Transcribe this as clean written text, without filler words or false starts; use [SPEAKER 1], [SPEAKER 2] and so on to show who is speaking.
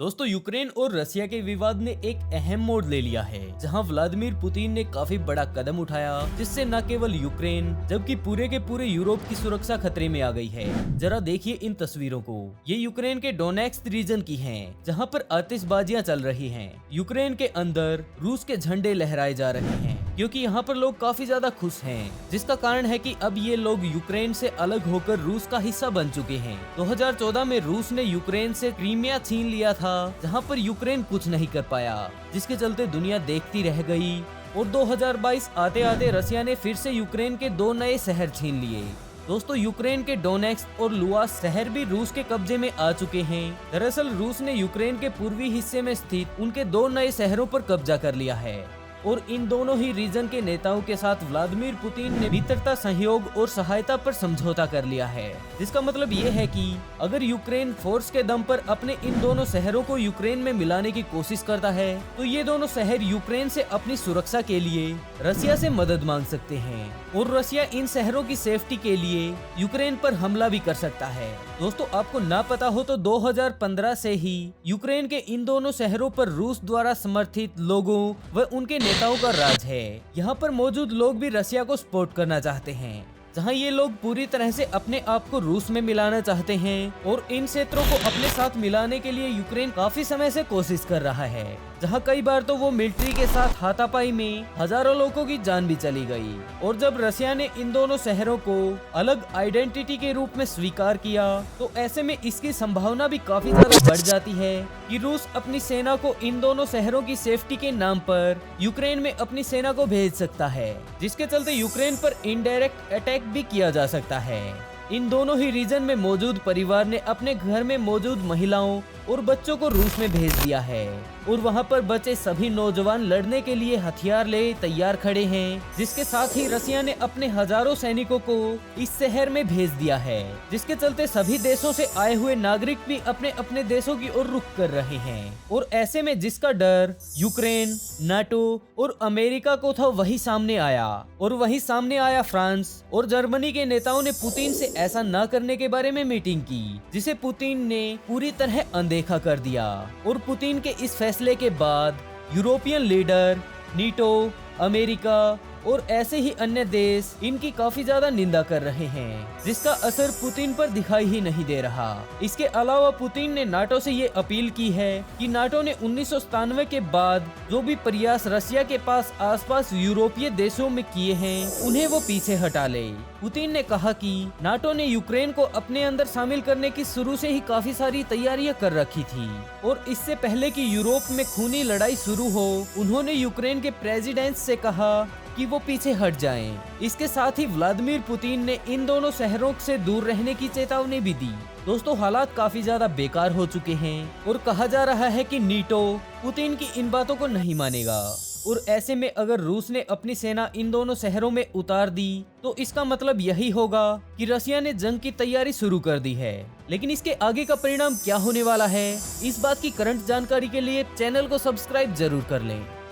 [SPEAKER 1] दोस्तों, यूक्रेन और रसिया के विवाद ने एक अहम मोड़ ले लिया है, जहां व्लादिमीर पुतिन ने काफी बड़ा कदम उठाया, जिससे न केवल यूक्रेन जबकि पूरे के पूरे यूरोप की सुरक्षा खतरे में आ गई है। जरा देखिए इन तस्वीरों को। ये यूक्रेन के डोनेट्स्क रीजन की हैं, जहां पर आतिशबाजियां चल रही हैं। यूक्रेन के अंदर रूस के झंडे लहराए जा रहे हैं, क्योंकि यहाँ पर लोग काफी ज्यादा खुश हैं, जिसका कारण है कि अब ये लोग यूक्रेन से अलग होकर रूस का हिस्सा बन चुके हैं। 2014 में रूस ने यूक्रेन से क्रीमिया छीन लिया था, जहाँ पर यूक्रेन कुछ नहीं कर पाया, जिसके चलते दुनिया देखती रह गई। और 2022 आते आते रसिया ने फिर से यूक्रेन के 2 नए शहर छीन लिए। दोस्तों, यूक्रेन के डोनेट्स्क और लुहांस्क शहर भी रूस के कब्जे में आ चुके हैं। दरअसल रूस ने यूक्रेन के पूर्वी हिस्से में स्थित उनके 2 नए शहरों पर कब्जा कर लिया है, और इन दोनों ही रीजन के नेताओं के साथ व्लादिमीर पुतिन ने मित्रता, सहयोग और सहायता पर समझौता कर लिया है। जिसका मतलब ये है कि अगर यूक्रेन फोर्स के दम पर अपने इन दोनों शहरों को यूक्रेन में मिलाने की कोशिश करता है, तो ये दोनों शहर यूक्रेन से अपनी सुरक्षा के लिए रसिया से मदद मांग सकते हैं, और रसिया इन शहरों की सेफ्टी के लिए यूक्रेन पर हमला भी कर सकता है। दोस्तों, आपको ना पता हो तो 2015 से ही यूक्रेन के इन दोनों शहरों पर रूस द्वारा समर्थित लोगों व उनके नेताओं का राज है। यहाँ पर मौजूद लोग भी रसिया को सपोर्ट करना चाहते हैं, जहाँ ये लोग पूरी तरह से अपने आप को रूस में मिलाना चाहते हैं, और इन क्षेत्रों को अपने साथ मिलाने के लिए यूक्रेन काफी समय से कोशिश कर रहा है, जहाँ कई बार तो वो मिलिट्री के साथ हाथापाई में हजारों लोगों की जान भी चली गई। और जब रसिया ने इन दोनों शहरों को अलग आइडेंटिटी के रूप में स्वीकार किया, तो ऐसे में इसकी संभावना भी काफी ज्यादा बढ़ जाती है कि रूस अपनी सेना को इन दोनों शहरों की सेफ्टी के नाम पर यूक्रेन में अपनी सेना को भेज सकता है, जिसके चलते यूक्रेन पर इनडायरेक्ट अटैक भी किया जा सकता है। इन दोनों ही रीजन में मौजूद परिवार ने अपने घर में मौजूद महिलाओं और बच्चों को रूस में भेज दिया है, और वहां पर बचे सभी नौजवान लड़ने के लिए हथियार ले तैयार खड़े हैं, जिसके साथ ही रसिया ने अपने हजारों सैनिकों को इस शहर में भेज दिया है, जिसके चलते सभी देशों से आए हुए नागरिक भी अपने अपने देशों की ओर रुख कर रहे हैं। और ऐसे में जिसका डर यूक्रेन, नाटो और अमेरिका को था, वही सामने आया, और वही सामने आया फ्रांस और जर्मनी के नेताओं ने पुतिन से ऐसा न करने के बारे में मीटिंग की, जिसे पुतिन ने पूरी तरह अनदेखा कर दिया। और पुतिन के इस फैसले के बाद यूरोपियन लीडर, नीटो, अमेरिका और ऐसे ही अन्य देश इनकी काफी ज्यादा निंदा कर रहे हैं, जिसका असर पुतिन पर दिखाई ही नहीं दे रहा। इसके अलावा पुतिन ने नाटो से ये अपील की है कि नाटो ने 1997 के बाद जो भी प्रयास रसिया के पास आसपास यूरोपीय देशों में किए हैं, उन्हें वो पीछे हटा ले। पुतिन ने कहा कि नाटो ने यूक्रेन को अपने अंदर शामिल करने की शुरू से ही काफी सारी तैयारियां कर रखी थी, और इससे पहले कि यूरोप में खूनी लड़ाई शुरू हो, उन्होंने यूक्रेन के प्रेसिडेंट से कहा कि वो पीछे हट जाएं। इसके साथ ही व्लादिमीर पुतिन ने इन दोनों शहरों से दूर रहने की चेतावनी भी दी। दोस्तों, हालात काफी ज्यादा बेकार हो चुके हैं, और कहा जा रहा है कि नीटो पुतिन की इन बातों को नहीं मानेगा। और ऐसे में अगर रूस ने अपनी सेना इन दोनों शहरों में उतार दी, तो इसका मतलब यही होगा कि रसिया ने जंग की तैयारी शुरू कर दी है। लेकिन इसके आगे का परिणाम क्या होने वाला है, इस बात की करंट जानकारी के लिए चैनल को सब्सक्राइब जरूर कर लें।